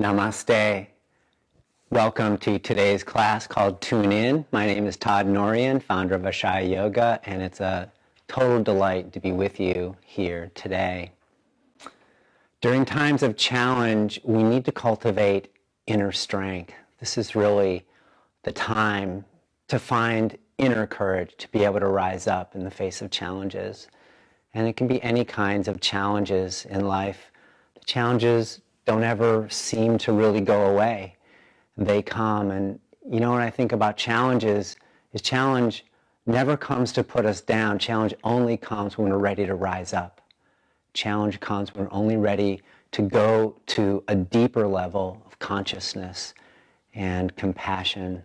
Namaste. Welcome to today's class called Tune In. My name is Todd Norian, founder of Ashaya Yoga, and it's a total delight to be with you here today. During times of challenge, we need to cultivate inner strength. This is really the time to find inner courage to be able to rise up in the face of challenges. And it can be any kinds of challenges in life. The challenges don't ever seem to really go away. They come, and you know what I think about challenges is challenge never comes to put us down. Challenge only comes when we're ready to rise up. Challenge comes when we're only ready to go to a deeper level of consciousness and compassion.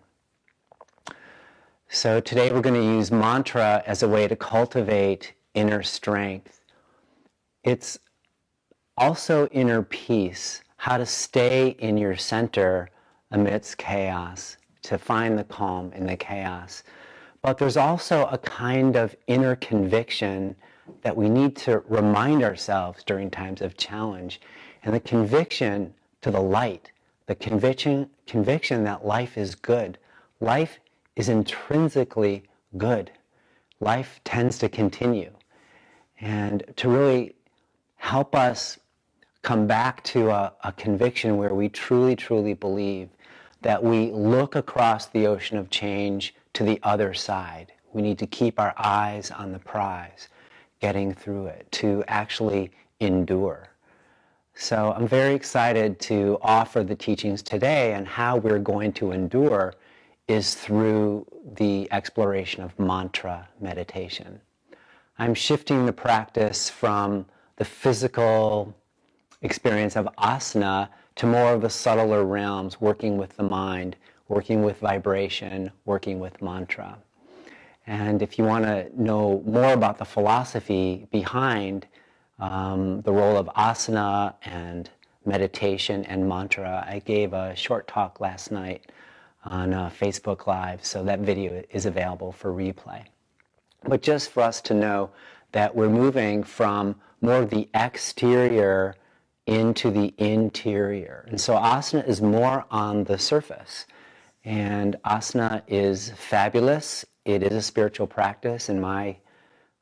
So today we're going to use mantra as a way to cultivate inner strength. It's also inner peace, how to stay in your center amidst chaos, to find the calm in the chaos. But there's also a kind of inner conviction that we need to remind ourselves during times of challenge. And the conviction to the light, the conviction that life is good. Life is intrinsically good. Life tends to continue. And to really help us come back to a conviction where we truly, truly believe that we look across the ocean of change to the other side. We need to keep our eyes on the prize, getting through it, to actually endure. So I'm very excited to offer the teachings today, and how we're going to endure is through the exploration of mantra meditation. I'm shifting the practice from the physical experience of asana to more of the subtler realms, working with the mind, working with vibration, working with mantra. And if you want to know more about the philosophy behind the role of asana and meditation and mantra, I gave a short talk last night on Facebook Live, so that video is available for replay. But just for us to know that we're moving from more of the exterior into the interior. And so asana is more on the surface. And asana is fabulous. It is a spiritual practice in my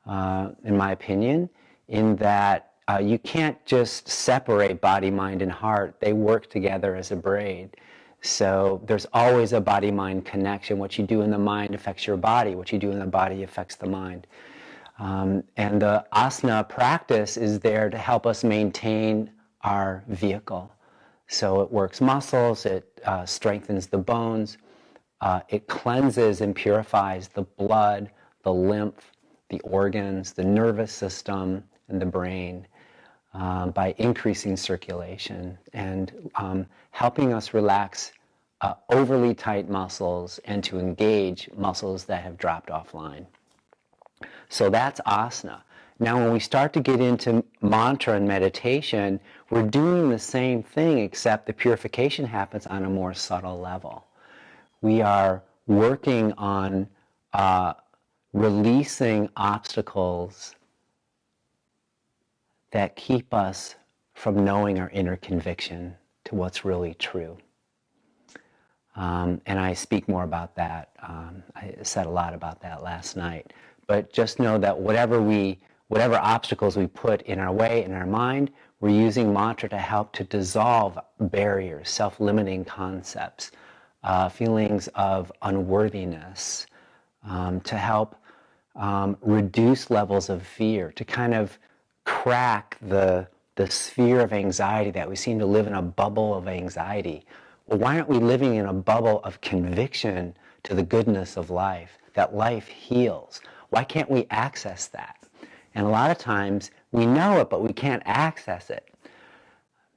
opinion, in that you can't just separate body, mind, and heart. They work together as a braid. So there's always a body-mind connection. What you do in the mind affects your body. What you do in the body affects the mind. And the asana practice is there to help us maintain our vehicle. So it works muscles, it strengthens the bones, it cleanses and purifies the blood, the lymph, the organs, the nervous system, and the brain by increasing circulation and helping us relax overly tight muscles and to engage muscles that have dropped offline. So that's asana. Now when we start to get into mantra and meditation, we're doing the same thing, except the purification happens on a more subtle level. We are working on releasing obstacles that keep us from knowing our inner conviction to what's really true. And I speak more about that. I said a lot about that last night. But just know that whatever obstacles we put in our way, in our mind, we're using mantra to help to dissolve barriers, self-limiting concepts, feelings of unworthiness, to help reduce levels of fear, to kind of crack the sphere of anxiety that we seem to live in a bubble of anxiety. Well, why aren't we living in a bubble of conviction to the goodness of life, that life heals? Why can't we access that? And a lot of times we know it, but we can't access it.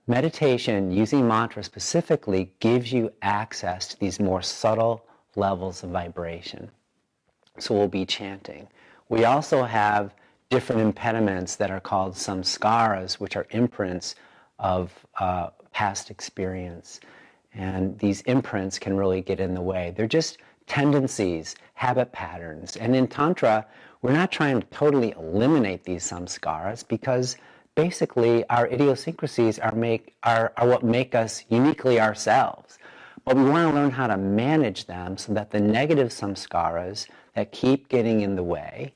Meditation, using mantra specifically, gives you access to these more subtle levels of vibration. So we'll be chanting. We also have different impediments that are called samskaras, which are imprints of past experience. And these imprints can really get in the way. They're just tendencies, habit patterns. And in Tantra, we're not trying to totally eliminate these samskaras, because basically our idiosyncrasies are what make us uniquely ourselves. But we want to learn how to manage them so that the negative samskaras that keep getting in the way,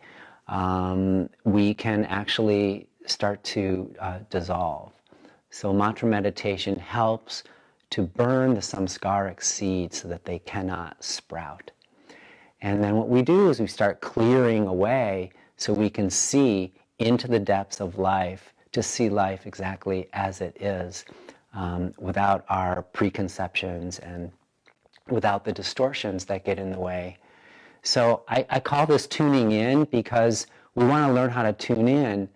we can actually start to dissolve. So mantra meditation helps to burn the samskaric seeds so that they cannot sprout. And then what we do is we start clearing away so we can see into the depths of life, to see life exactly as it is, without our preconceptions and without the distortions that get in the way. So I call this tuning in because we want to learn how to tune in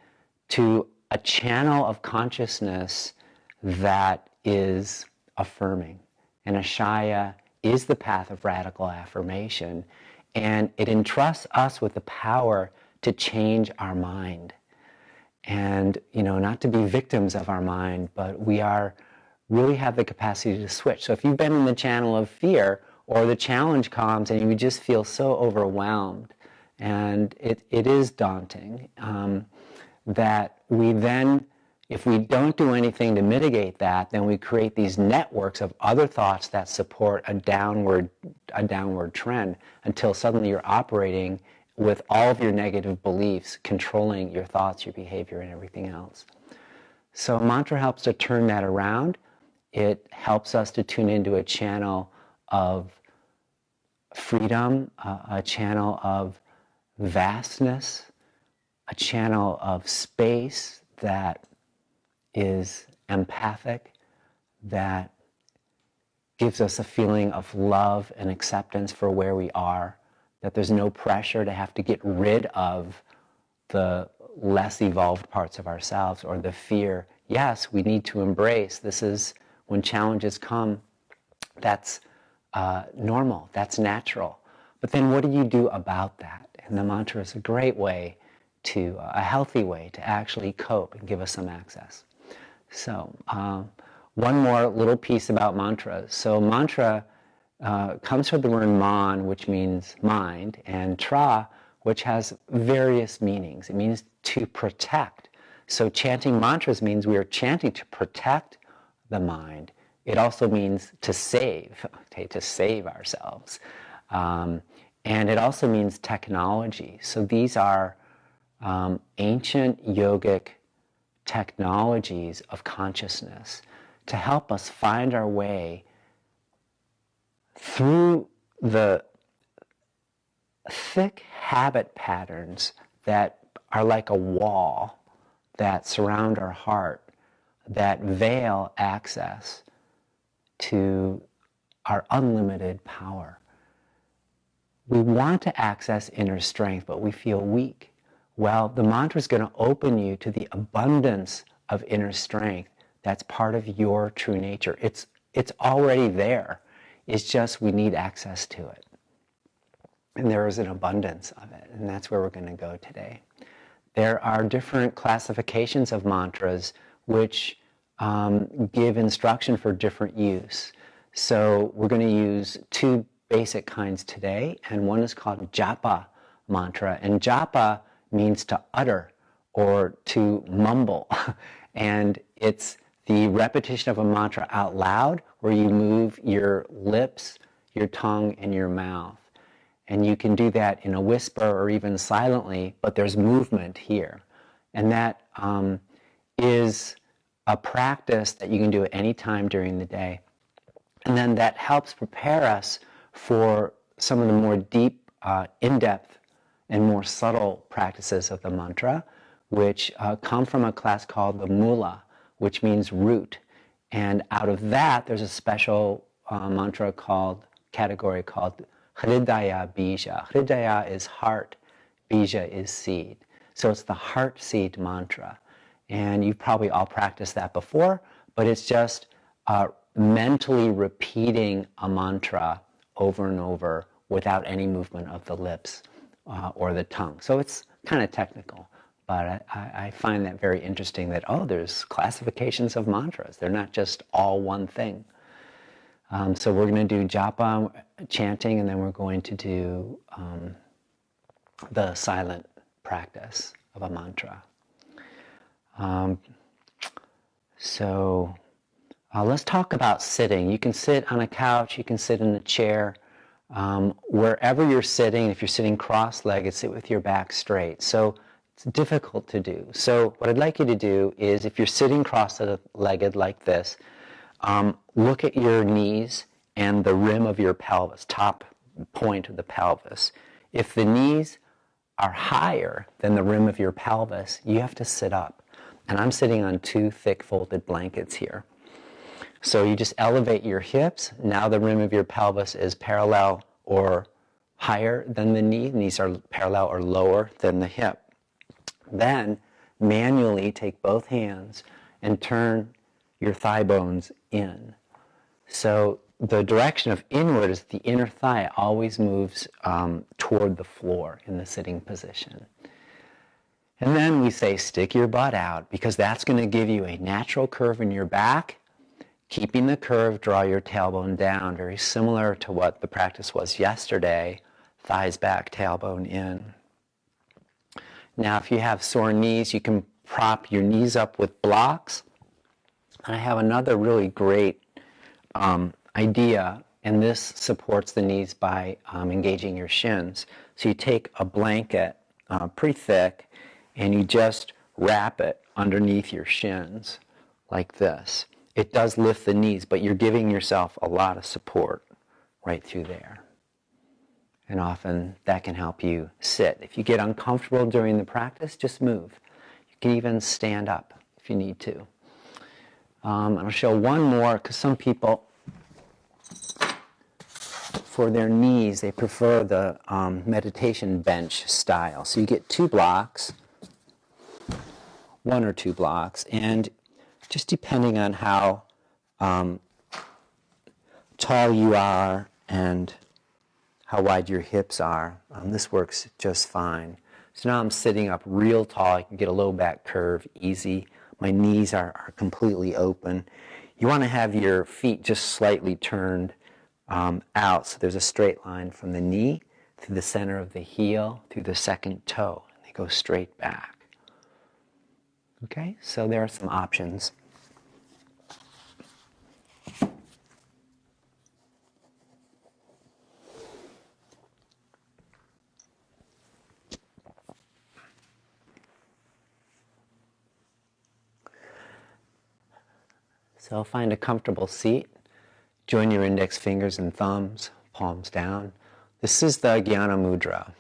to a channel of consciousness that is affirming. And Ashaya is the path of radical affirmation, and it entrusts us with the power to change our mind. And, not to be victims of our mind, but we really have the capacity to switch. So if you've been in the channel of fear, or the challenge comes and you just feel so overwhelmed, and it is daunting, that we then, if we don't do anything to mitigate that, then we create these networks of other thoughts that support a downward trend until suddenly you're operating with all of your negative beliefs controlling your thoughts, your behavior, and everything else. So mantra helps to turn that around. It helps us to tune into a channel of freedom, a channel of vastness, a channel of space that is empathic, that gives us a feeling of love and acceptance for where we are, that there's no pressure to have to get rid of the less evolved parts of ourselves or the fear. Yes, we need to embrace. This is when challenges come, that's normal, that's natural. But then what do you do about that? And the mantra is a great way a healthy way to actually cope and give us some access. So one more little piece about mantras. So mantra comes from the word man, which means mind, and tra, which has various meanings. It means to protect. So chanting mantras means we are chanting to protect the mind. It also means to save, to save ourselves. And it also means technology. So these are ancient yogic technologies of consciousness to help us find our way through the thick habit patterns that are like a wall that surround our heart, that veil access to our unlimited power. We want to access inner strength, but we feel weak. Well, the mantra is going to open you to the abundance of inner strength that's part of your true nature. It's already there. It's just we need access to it. And there is an abundance of it, and that's where we're going to go today. There are different classifications of mantras which give instruction for different use. So we're going to use two basic kinds today, and one is called japa mantra. And japa means to utter or to mumble. And it's the repetition of a mantra out loud where you move your lips, your tongue, and your mouth. And you can do that in a whisper or even silently, but there's movement here. And that is a practice that you can do at any time during the day. And then that helps prepare us for some of the more deep, in-depth, and more subtle practices of the mantra, which come from a class called the mula, which means root. And out of that, there's a special mantra category called Hridaya Bija. Hridaya is heart, Bija is seed. So it's the heart seed mantra. And you've probably all practiced that before, but it's just mentally repeating a mantra over and over without any movement of the lips or the tongue. So it's kind of technical, but I find that very interesting that, there's classifications of mantras. They're not just all one thing. So we're going to do japa chanting, and then we're going to do the silent practice of a mantra. So let's talk about sitting. You can sit on a couch, you can sit in a chair. Wherever you're sitting, if you're sitting cross-legged, sit with your back straight. So it's difficult to do. So what I'd like you to do is, if you're sitting cross-legged like this, look at your knees and the rim of your pelvis, top point of the pelvis. If the knees are higher than the rim of your pelvis, you have to sit up. And I'm sitting on 2 thick folded blankets here. So you just elevate your hips. Now the rim of your pelvis is parallel or higher than the knee. Knees are parallel or lower than the hip. Then manually take both hands and turn your thigh bones in. So the direction of inward is the inner thigh always moves toward the floor in the sitting position. And then we say stick your butt out, because that's going to give you a natural curve in your back. Keeping the curve, draw your tailbone down, very similar to what the practice was yesterday, thighs back, tailbone in. Now if you have sore knees, you can prop your knees up with blocks. And I have another really great idea, and this supports the knees by engaging your shins. So you take a blanket, pretty thick, and you just wrap it underneath your shins like this. It does lift the knees, but you're giving yourself a lot of support right through there. And often that can help you sit. If you get uncomfortable during the practice, just move. You can even stand up if you need to. I'm going to show one more, because some people, for their knees, they prefer the meditation bench style. So you get 2 blocks, 1 or 2 blocks, and just depending on how tall you are and how wide your hips are, this works just fine. So now I'm sitting up real tall. I can get a low back curve easy. My knees are completely open. You want to have your feet just slightly turned out, so there's a straight line from the knee to the center of the heel through the second toe, and they go straight back. Okay, so there are some options. So find a comfortable seat. Join your index fingers and thumbs, palms down. This is the Jnana Mudra,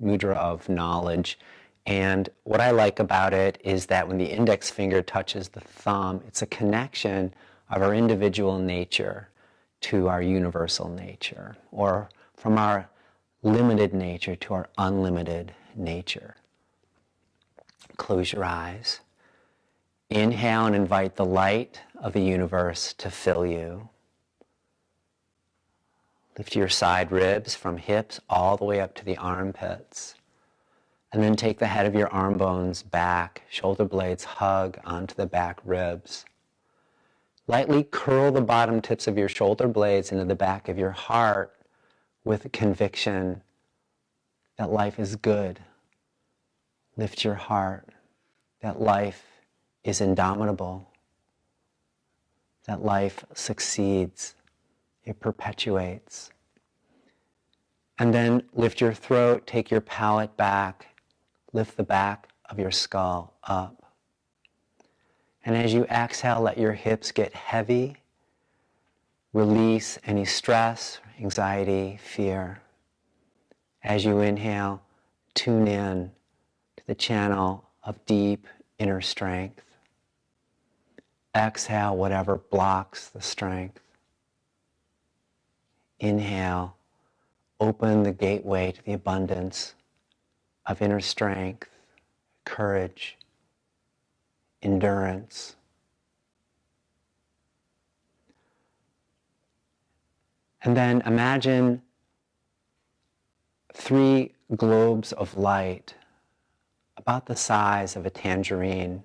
mudra of knowledge. And what I like about it is that when the index finger touches the thumb, it's a connection of our individual nature to our universal nature, or from our limited nature to our unlimited nature. Close your eyes. Inhale and invite the light of the universe to fill you. Lift your side ribs from hips all the way up to the armpits. And then take the head of your arm bones back, shoulder blades hug onto the back ribs. Lightly curl the bottom tips of your shoulder blades into the back of your heart with a conviction that life is good. Lift your heart, that life is indomitable, that life succeeds, it perpetuates. And then lift your throat, take your palate back, lift the back of your skull up. And as you exhale, let your hips get heavy. Release any stress, anxiety, fear. As you inhale, tune in to the channel of deep inner strength. Exhale whatever blocks the strength. Inhale, open the gateway to the abundance of inner strength, courage, endurance. And then imagine 3 globes of light about the size of a tangerine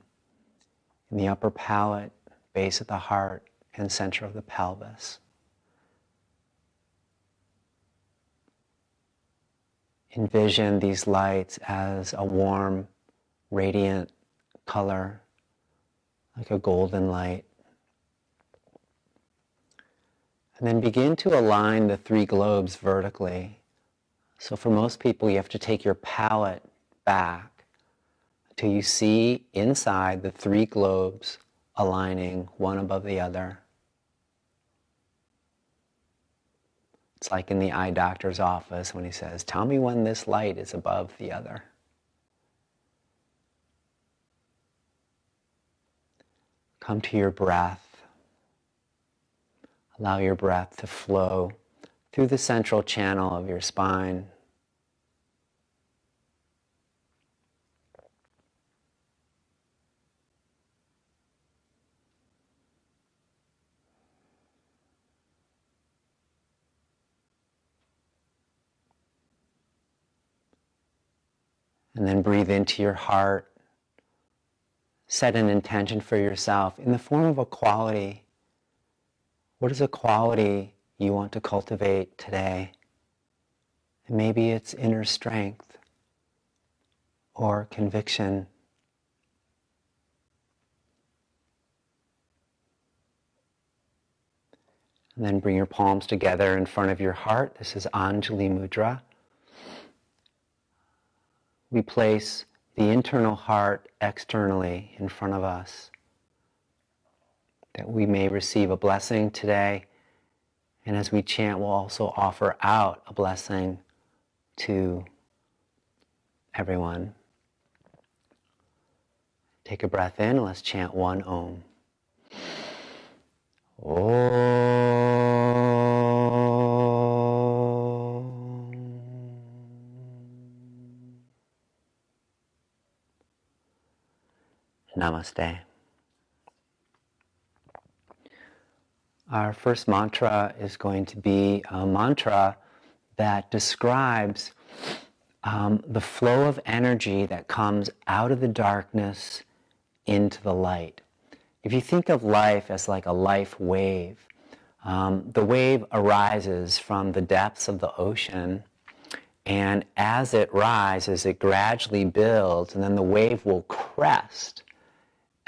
in the upper palate, base of the heart, and center of the pelvis. Envision these lights as a warm, radiant color like a golden light. And then begin to align the three globes vertically. So for most people, you have to take your palette back until you see inside the three globes aligning one above the other. It's like in the eye doctor's office when he says, "Tell me when this light is above the other." Come to your breath. Allow your breath to flow through the central channel of your spine. And then breathe into your heart. Set an intention for yourself in the form of a quality. What is a quality you want to cultivate today? And maybe it's inner strength or conviction. And then bring your palms together in front of your heart. This is Anjali Mudra. We place the internal heart externally in front of us, that we may receive a blessing today. And as we chant, we'll also offer out a blessing to everyone. Take a breath in, and let's chant one Om. Namaste. Our first mantra is going to be a mantra that describes the flow of energy that comes out of the darkness into the light. If you think of life as like a life wave, the wave arises from the depths of the ocean, and as it rises, it gradually builds, and then the wave will crest,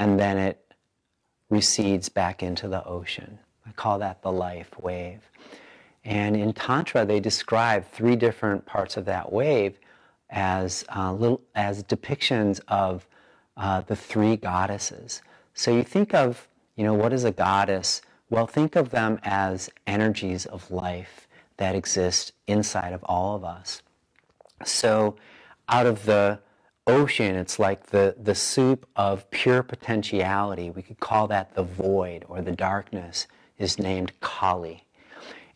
and then it recedes back into the ocean. I call that the life wave. And in Tantra, they describe three different parts of that wave as depictions of the three goddesses. So you think of, what is a goddess? Well, think of them as energies of life that exist inside of all of us. So out of the ocean, it's like the soup of pure potentiality. We could call that the void, or the darkness is named Kali.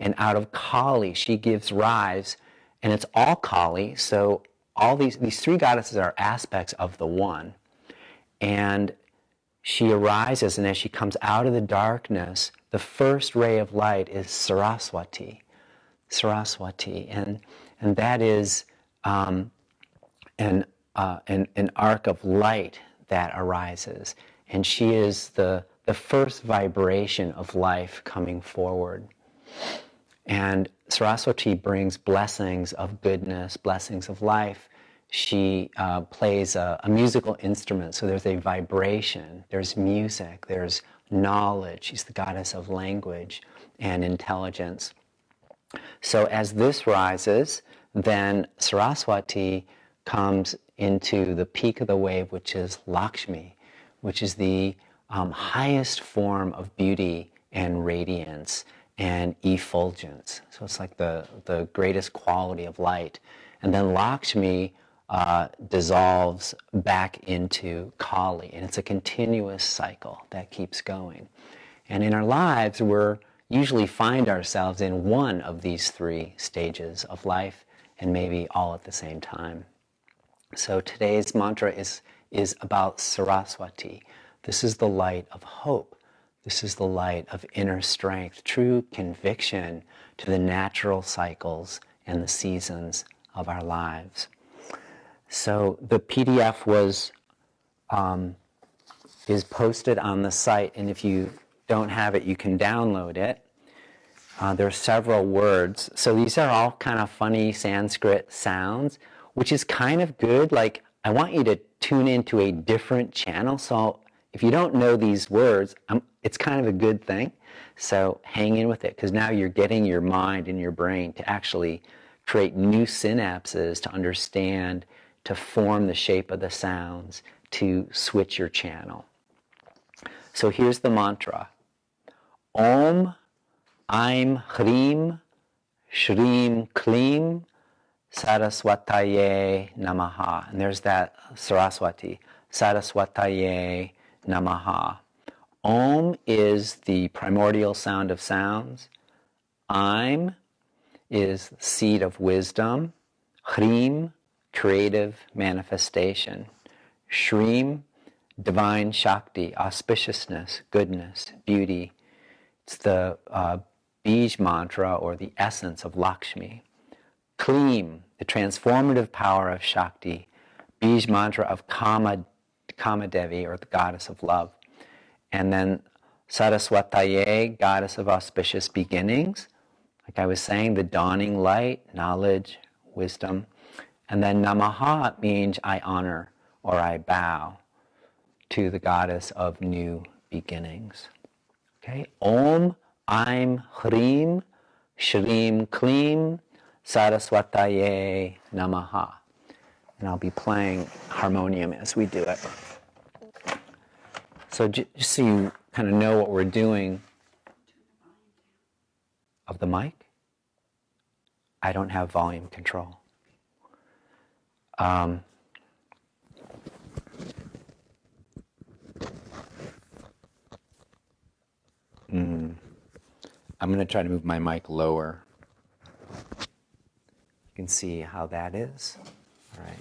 And out of Kali, she gives rise, and it's all Kali, so all these three goddesses are aspects of the one. And she arises, and as she comes out of the darkness, the first ray of light is Saraswati. And that is an arc of light that arises. And she is the first vibration of life coming forward. And Saraswati brings blessings of goodness, blessings of life. She plays a musical instrument, so there's a vibration, there's music, there's knowledge. She's the goddess of language and intelligence. So as this rises, then Saraswati comes into the peak of the wave, which is Lakshmi, which is the highest form of beauty and radiance and effulgence. So it's like the greatest quality of light. And then Lakshmi dissolves back into Kali, and it's a continuous cycle that keeps going. And in our lives, we're usually find ourselves in one of these three stages of life, and maybe all at the same time. So today's mantra is about Saraswati. This is the light of hope. This is the light of inner strength, true conviction to the natural cycles and the seasons of our lives. So the PDF is posted on the site, and if you don't have it, you can download it. There are several words. So these are all kind of funny Sanskrit sounds, which is kind of good. Like, I want you to tune into a different channel. So if you don't know these words, it's kind of a good thing. So hang in with it, because now you're getting your mind and your brain to actually create new synapses to understand, to form the shape of the sounds, to switch your channel. So here's the mantra. Om, Aim, Hrim, Shrim, Klim, Saraswataye Namaha. And there's that Saraswati. Saraswataye Namaha. Om is the primordial sound of sounds. Aim is the seed of wisdom. Hrim, creative manifestation. Shrim, divine Shakti, auspiciousness, goodness, beauty. It's the Bij mantra, or the essence of Lakshmi. Klim, the transformative power of Shakti. Bij mantra of Kama Devi, or the goddess of love. And then Saraswataye, goddess of auspicious beginnings. Like I was saying, the dawning light, knowledge, wisdom. And then Namaha means I honor or I bow to the goddess of new beginnings. Okay, Om, Aim, Hrim, Shrim, Klim, Saraswataye Namaha. And I'll be playing harmonium as we do it. So just so you kind of know what we're doing. Of the mic? I don't have volume control. I'm going to try to move my mic lower. You can see how that is. All right.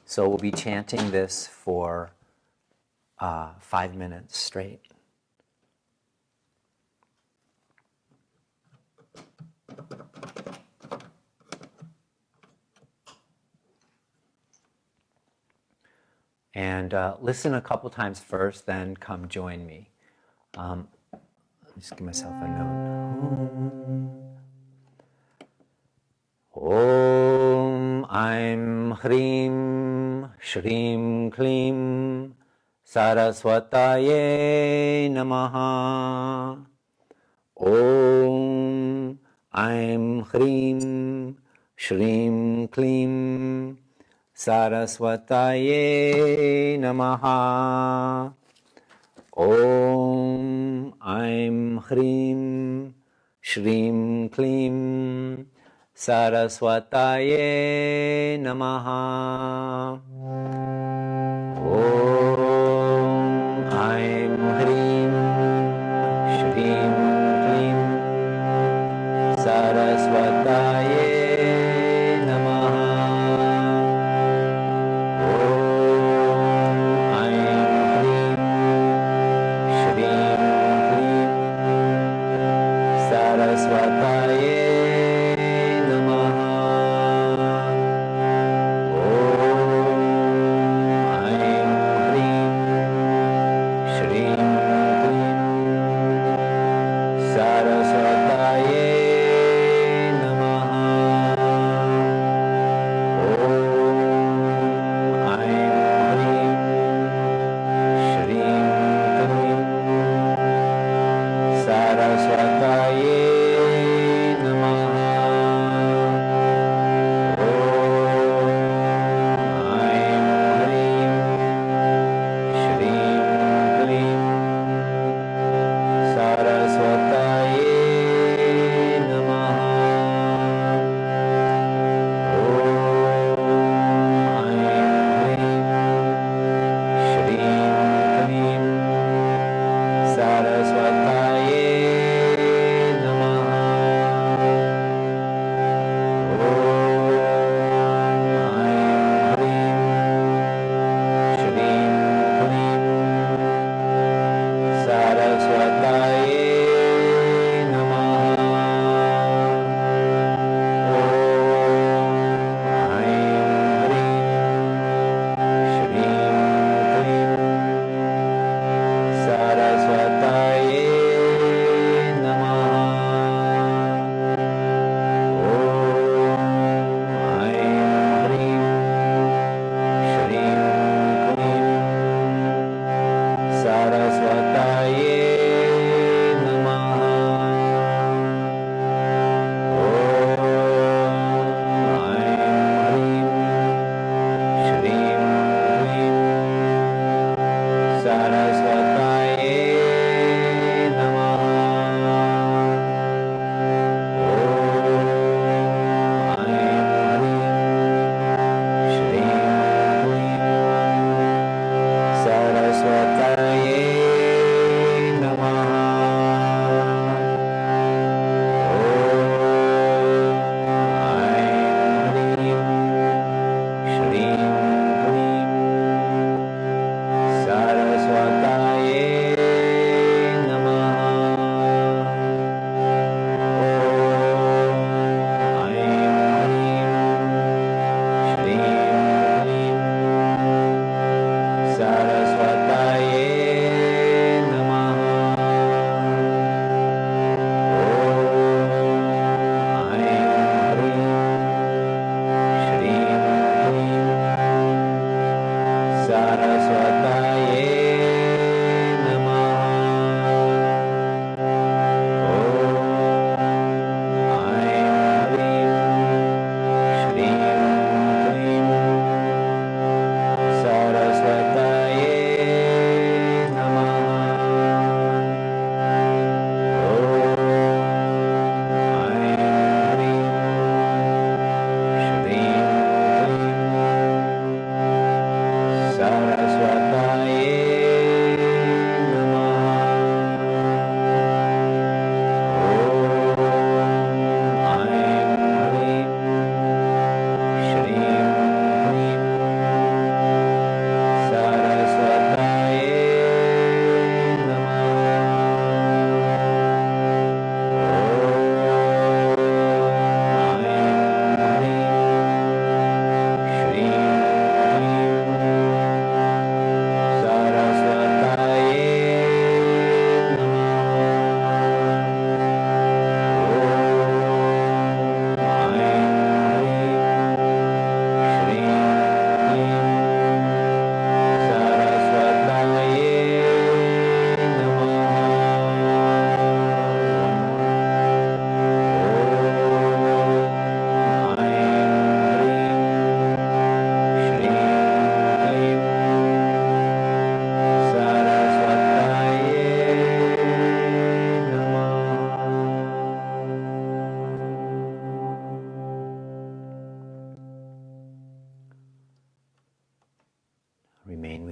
So we'll be chanting this for 5 minutes straight. And listen a couple times first, then come join me. Just give myself a note. Om, Aim, Hrim, Shrim, Klim, Saraswataye Namaha. Om, Aim, Hrim, Shrim, Klim, Saraswataye Namaha. Om, Aim, Hrim, Shrim, Klim, Saraswataye Namaha. Om, Aim, Hrim, Shrim, Klim, Saraswataye Namaha. Om, Aim, Hrim, Shrim, Klim, Saraswataye Namaha. Om, Aim, Hrim, Shrim, Klim, Saraswataye Namaha.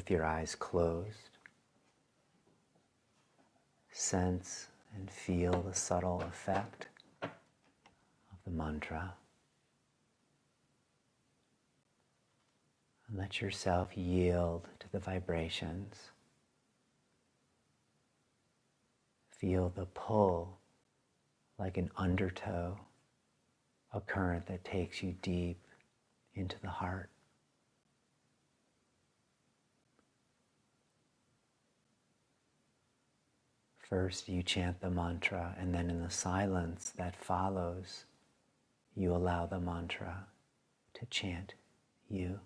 with your eyes closed. Sense and feel the subtle effect of the mantra. And let yourself yield to the vibrations. Feel the pull like an undertow, a current that takes you deep into the heart. First you chant the mantra, and then in the silence that follows, you allow the mantra to chant you.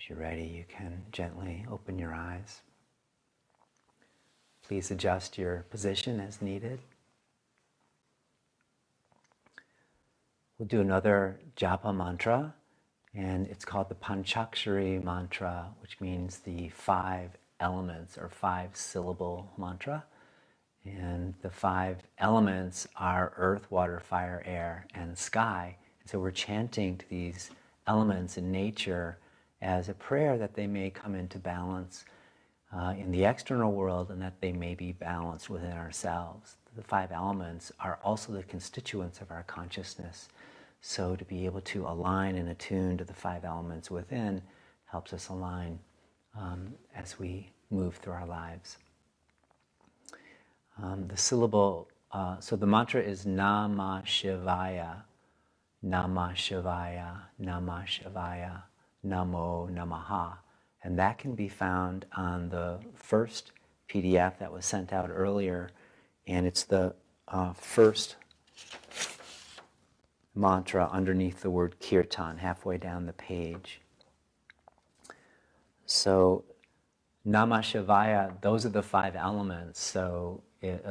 As you're ready, you can gently open your eyes. Please adjust your position as needed. We'll do another japa mantra, and it's called the Panchakshari mantra, which means the 5 elements or 5-syllable mantra. And the 5 elements are earth, water, fire, air, and sky. And so we're chanting to these elements in nature as a prayer that they may come into balance in the external world, and that they may be balanced within ourselves. The 5 elements are also the constituents of our consciousness. So to be able to align and attune to the 5 elements within helps us align as we move through our lives. The syllable, so the mantra is Namah Shivaya, Namah Shivaya, Namah Shivaya, Namo Namaha. And that can be found on the first PDF that was sent out earlier. And it's the first mantra underneath the word kirtan, halfway down the page. So Namah Shivaya, those are the 5 elements, so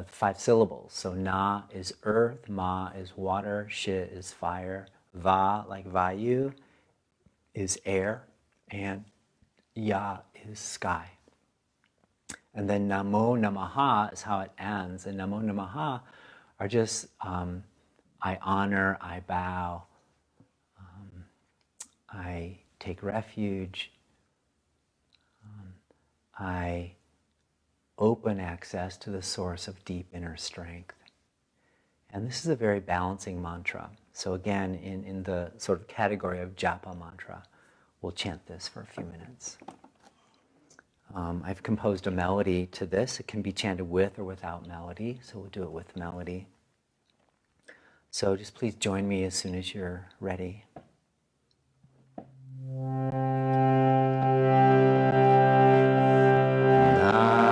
5 syllables. So Na is earth, Ma is water, Shi is fire, Va, like Vayu, is air, and Ya is sky. And then Namo Namaha is how it ends. And Namo Namaha are just, I honor, I bow, I take refuge, I open access to the source of deep inner strength. And this is a very balancing mantra. So again, in the sort of category of japa mantra, we'll chant this for a few minutes. I've composed a melody to this. It can be chanted with or without melody, so we'll do it with melody. So just please join me as soon as you're ready. Namah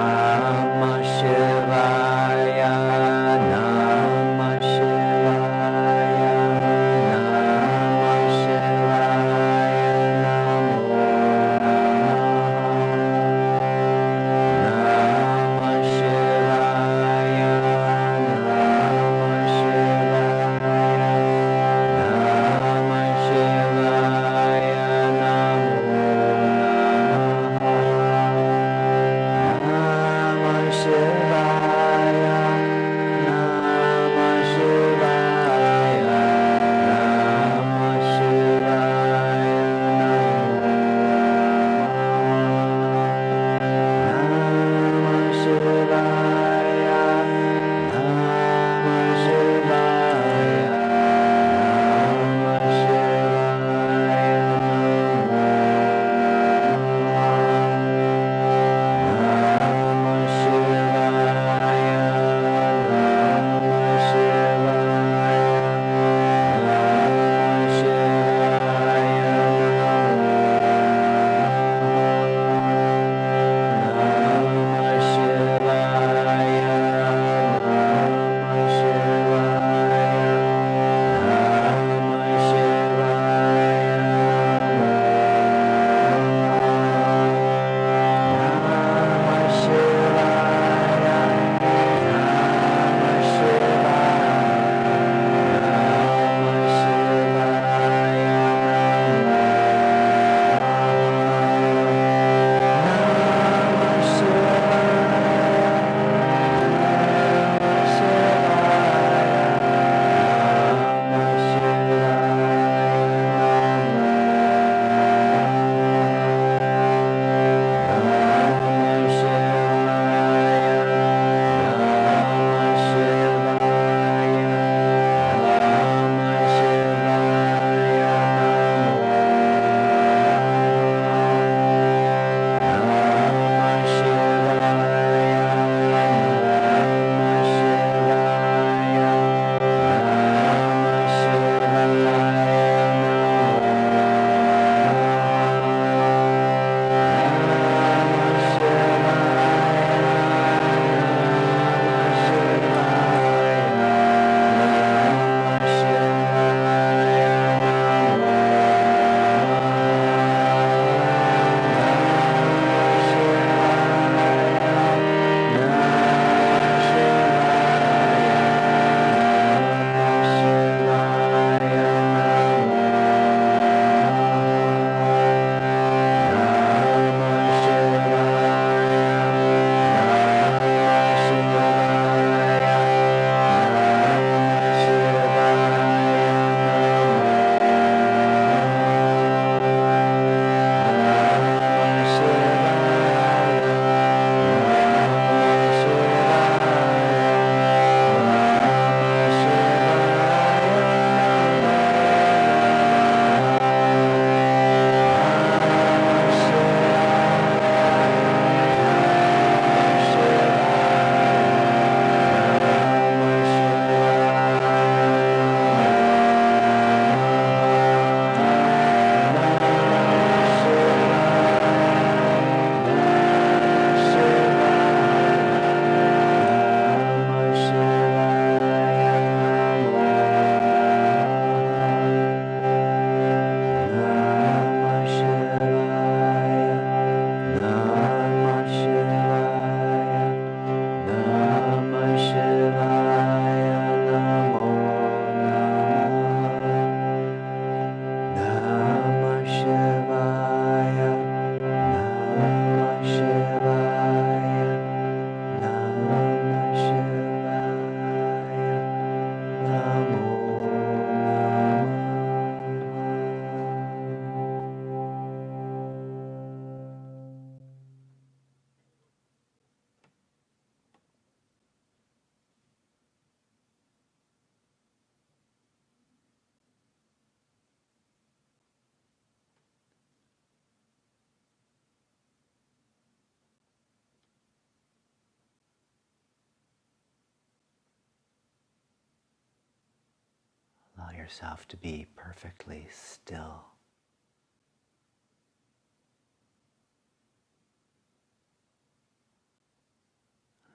yourself to be perfectly still.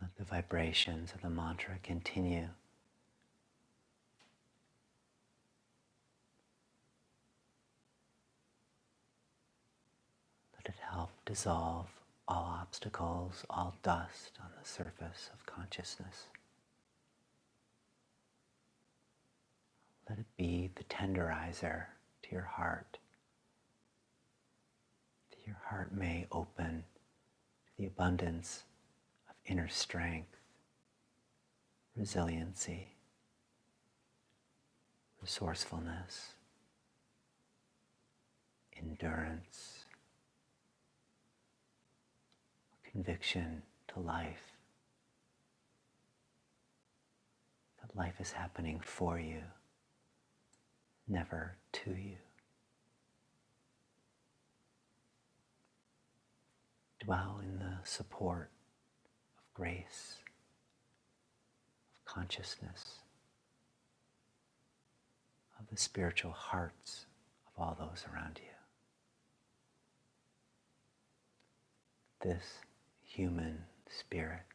Let the vibrations of the mantra continue. Let it help dissolve all obstacles, all dust on the surface of consciousness. Let it be the tenderizer to your heart, that your heart may open to the abundance of inner strength, resiliency, resourcefulness, endurance, conviction to life, that life is happening for you, never to you. Dwell in the support of grace, of consciousness, of the spiritual hearts of all those around you. This human spirit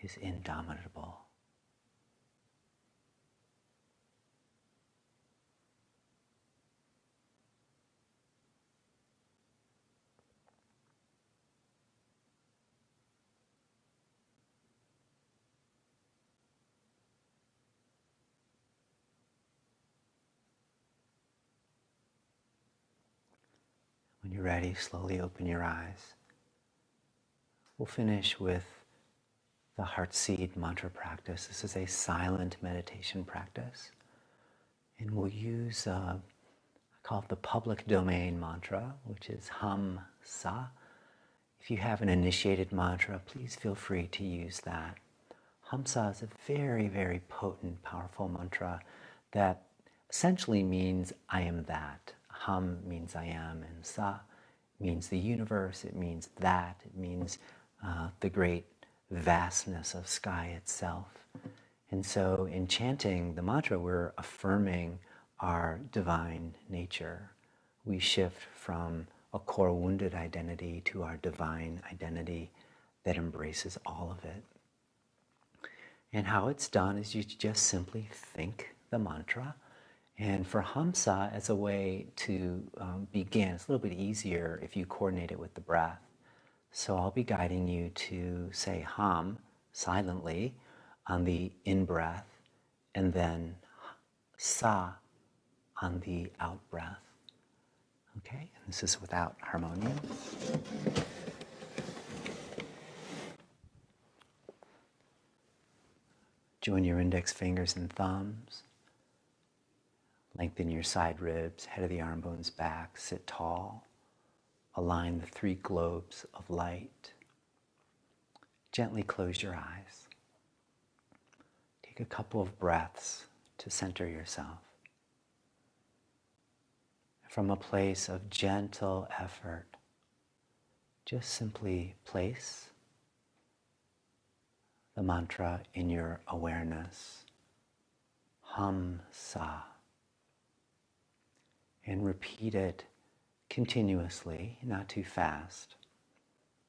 is indomitable. When you're ready, slowly open your eyes. We'll finish with the heart seed mantra practice. This is a silent meditation practice. And we'll use, I call it the public domain mantra, which is Hum Sa. If you have an initiated mantra, please feel free to use that. Hum Sa is a very, very potent, powerful mantra that essentially means I am that. Hum means I am, and Sa means the universe, it means that, it means the great vastness of sky itself. And so in chanting the mantra, we're affirming our divine nature. We shift from a core wounded identity to our divine identity that embraces all of it. And how it's done is you just simply think the mantra. And for Hamsa, as a way to begin, it's a little bit easier if you coordinate it with the breath. So I'll be guiding you to say Ham silently on the in-breath, and then Sa on the out-breath. Okay, and this is without harmonium. Join your index fingers and thumbs. Lengthen your side ribs, head of the arm bones back, sit tall. Align the three globes of light. Gently close your eyes. Take a couple of breaths to center yourself. From a place of gentle effort, just simply place the mantra in your awareness, Hum Sa, and repeat it continuously, not too fast,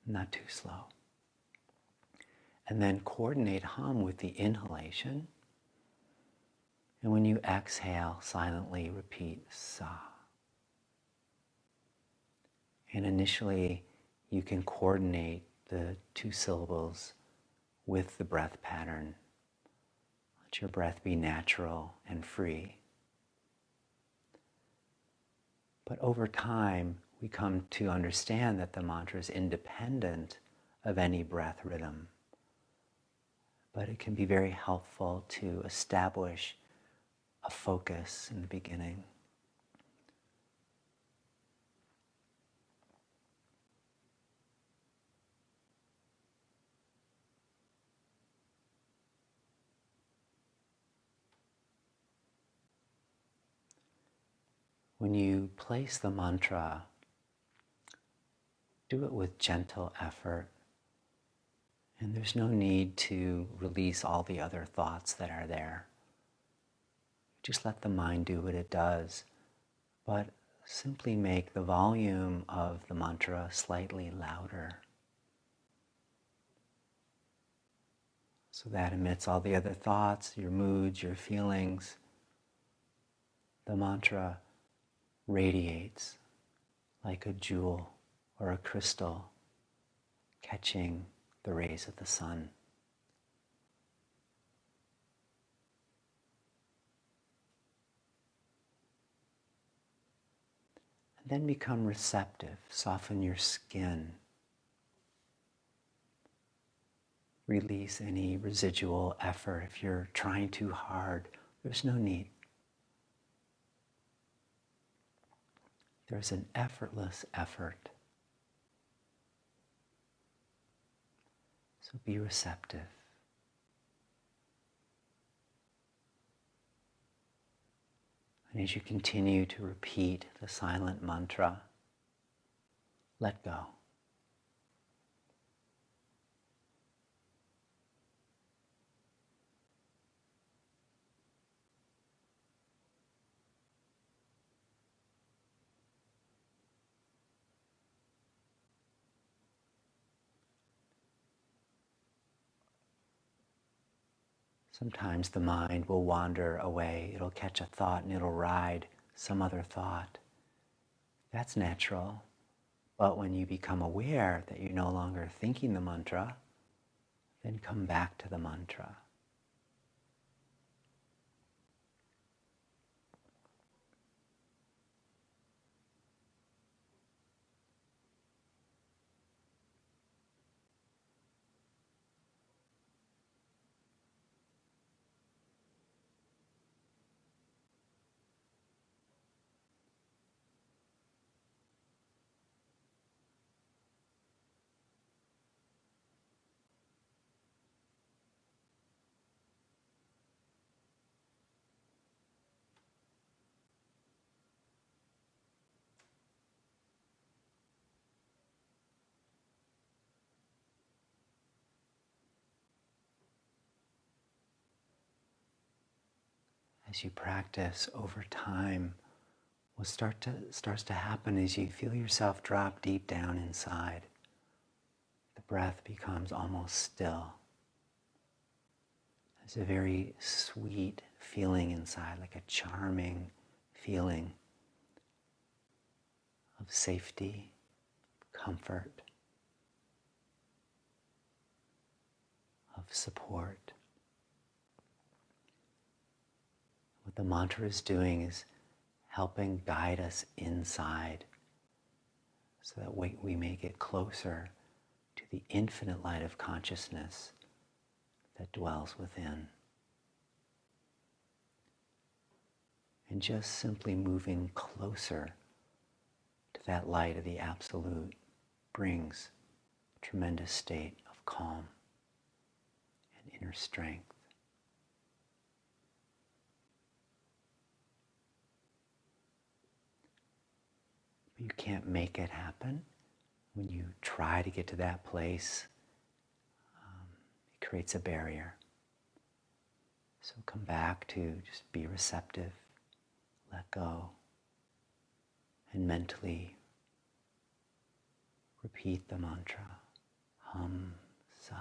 not too slow. And then coordinate hum with the inhalation. And when you exhale, silently repeat Sa. And initially, you can coordinate the two syllables with the breath pattern. Let your breath be natural and free. But over time, we come to understand that the mantra is independent of any breath rhythm. But it can be very helpful to establish a focus in the beginning. When you place the mantra, do it with gentle effort And there's no need to release all the other thoughts that are there. Just let the mind do what it does, but simply make the volume of the mantra slightly louder, so that amidst all the other thoughts, your moods, your feelings, the mantra radiates like a jewel or a crystal catching the rays of the sun. And then become receptive, soften your skin. Release any residual effort. If you're trying too hard, there's no need. There's an effortless effort. So be receptive. And as you continue to repeat the silent mantra, let go. Sometimes the mind will wander away. It'll catch a thought and it'll ride some other thought. That's natural. But when you become aware that you're no longer thinking the mantra, then come back to the mantra. As you practice over time, what starts to happen is you feel yourself drop deep down inside. The breath becomes almost still. There's a very sweet feeling inside, like a charming feeling of safety, comfort, of support. What the mantra is doing is helping guide us inside so that we may get closer to the infinite light of consciousness that dwells within. And just simply moving closer to that light of the Absolute brings a tremendous state of calm and inner strength. But you can't make it happen. When you try to get to that place, it creates a barrier. So come back to just be receptive, let go, and mentally repeat the mantra, Hum Sa.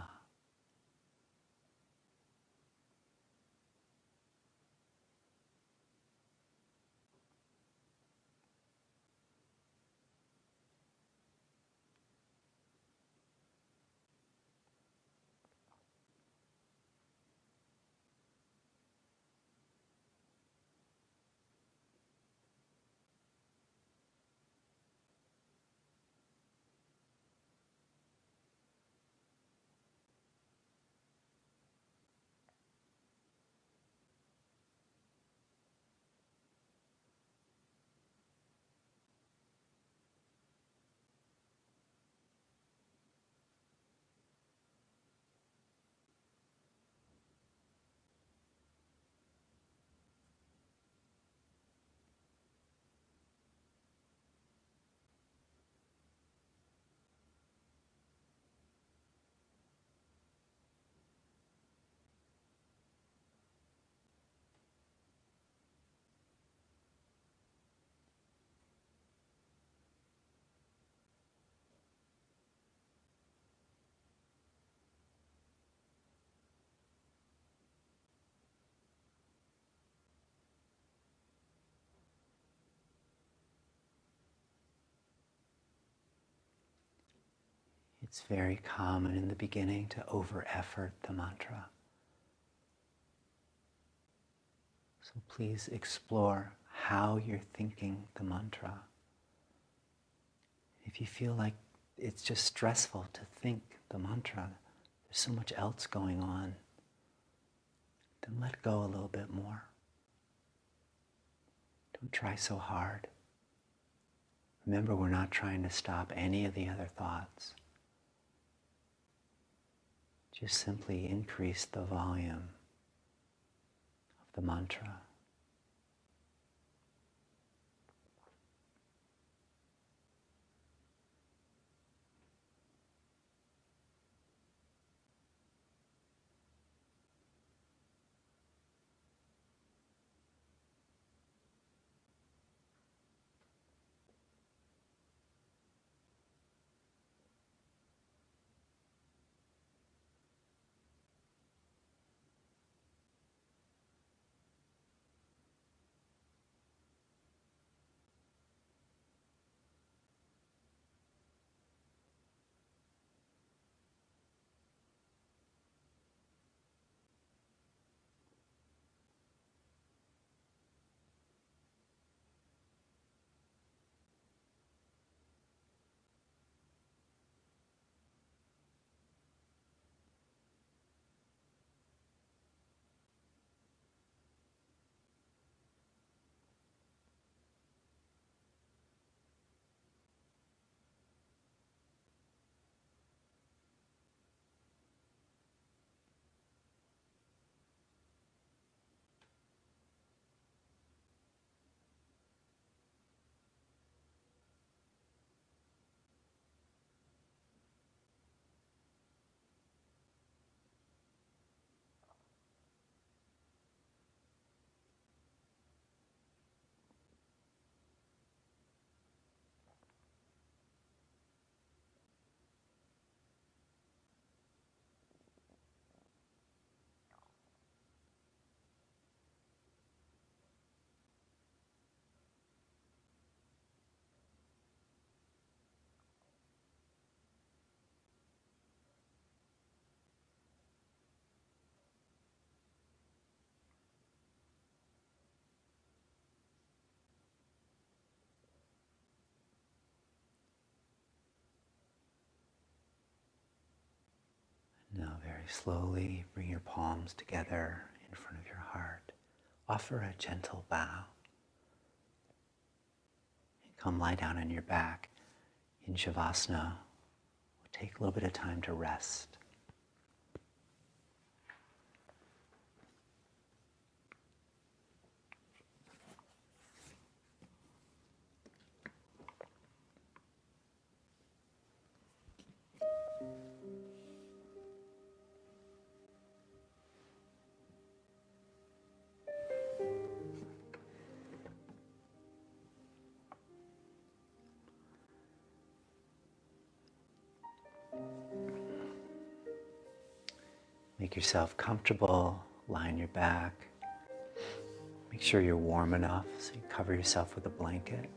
It's very common in the beginning to over-effort the mantra. So please explore how you're thinking the mantra. If you feel like it's just stressful to think the mantra, there's so much else going on, then let go a little bit more. Don't try so hard. Remember, we're not trying to stop any of the other thoughts. Just simply increase the volume of the mantra. Now very slowly bring your palms together in front of your heart. Offer a gentle bow. And come lie down on your back in Shavasana. We'll take a little bit of time to rest. Make yourself comfortable, lie on your back. Make sure you're warm enough so you cover yourself with a blanket.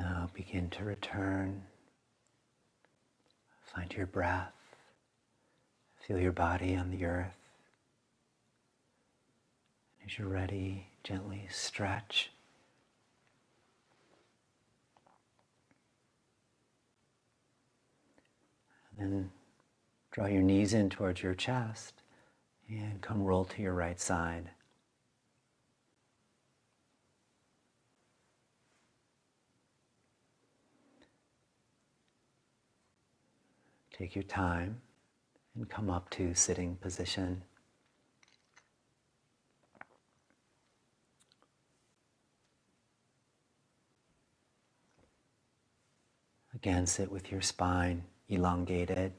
Now begin to return. Find your breath. Feel your body on the earth. As you're ready, gently stretch. And then draw your knees in towards your chest and come roll to your right side. Take your time and come up to sitting position. Again, sit with your spine elongated,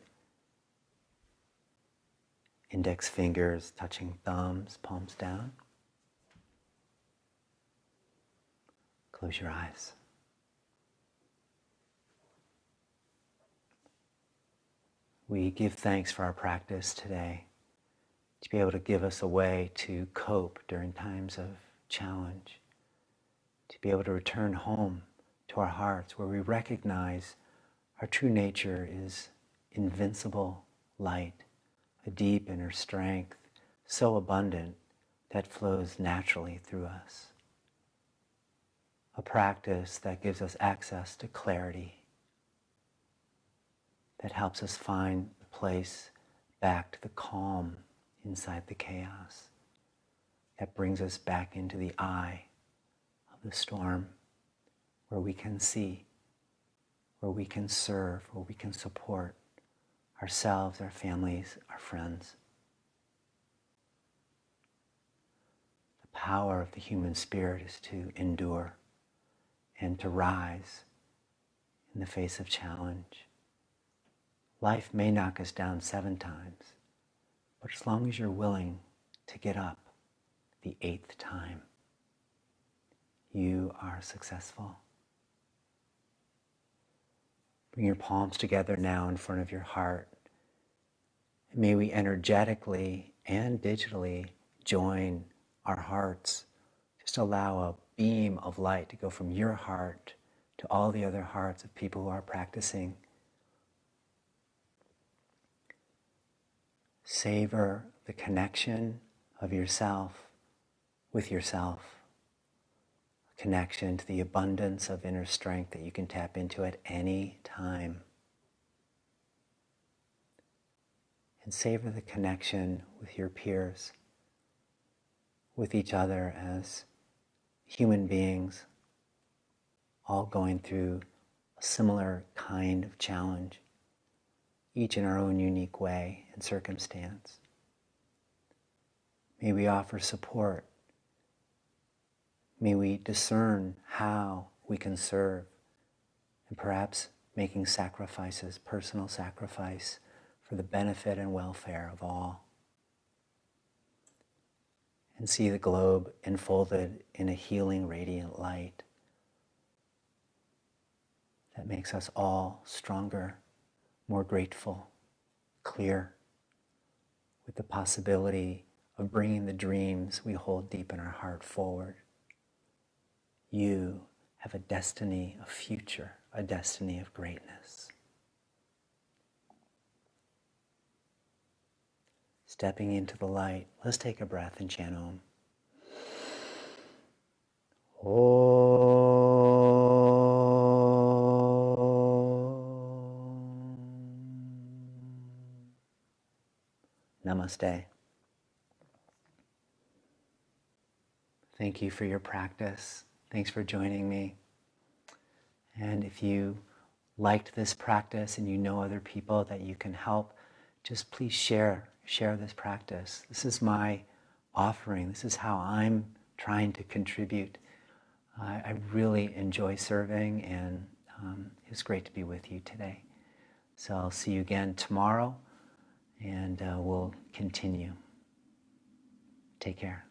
index fingers touching thumbs, palms down. Close your eyes. We give thanks for our practice today, to be able to give us a way to cope during times of challenge, to be able to return home to our hearts where we recognize our true nature is invincible light, a deep inner strength, so abundant that flows naturally through us. A practice that gives us access to clarity, that helps us find the place back to the calm inside the chaos, that brings us back into the eye of the storm, where we can see, where we can serve, where we can support ourselves, our families, our friends. The power of the human spirit is to endure and to rise in the face of challenge. Life may knock us down 7 times, but as long as you're willing to get up the 8th time, you are successful. Bring your palms together now in front of your heart. And may we energetically and digitally join our hearts. Just allow a beam of light to go from your heart to all the other hearts of people who are practicing. Savor the connection of yourself with yourself. A connection to the abundance of inner strength that you can tap into at any time. And savor the connection with your peers, with each other as human beings, all going through a similar kind of challenge, each in our own unique way and circumstance. May we offer support. May we discern how we can serve, and perhaps making sacrifices, personal sacrifice, for the benefit and welfare of all. And see the globe enfolded in a healing, radiant light that makes us all stronger, more grateful, clear, with the possibility of bringing the dreams we hold deep in our heart forward. You have a destiny of future, a destiny of greatness. Stepping into the light, let's take a breath and chant Om. Namaste. Thank you for your practice. Thanks for joining me. And if you liked this practice and you know other people that you can help, just please share this practice. This is my offering. This is how I'm trying to contribute. I really enjoy serving, and it's great to be with you today. So I'll see you again tomorrow, and we'll continue. Take care.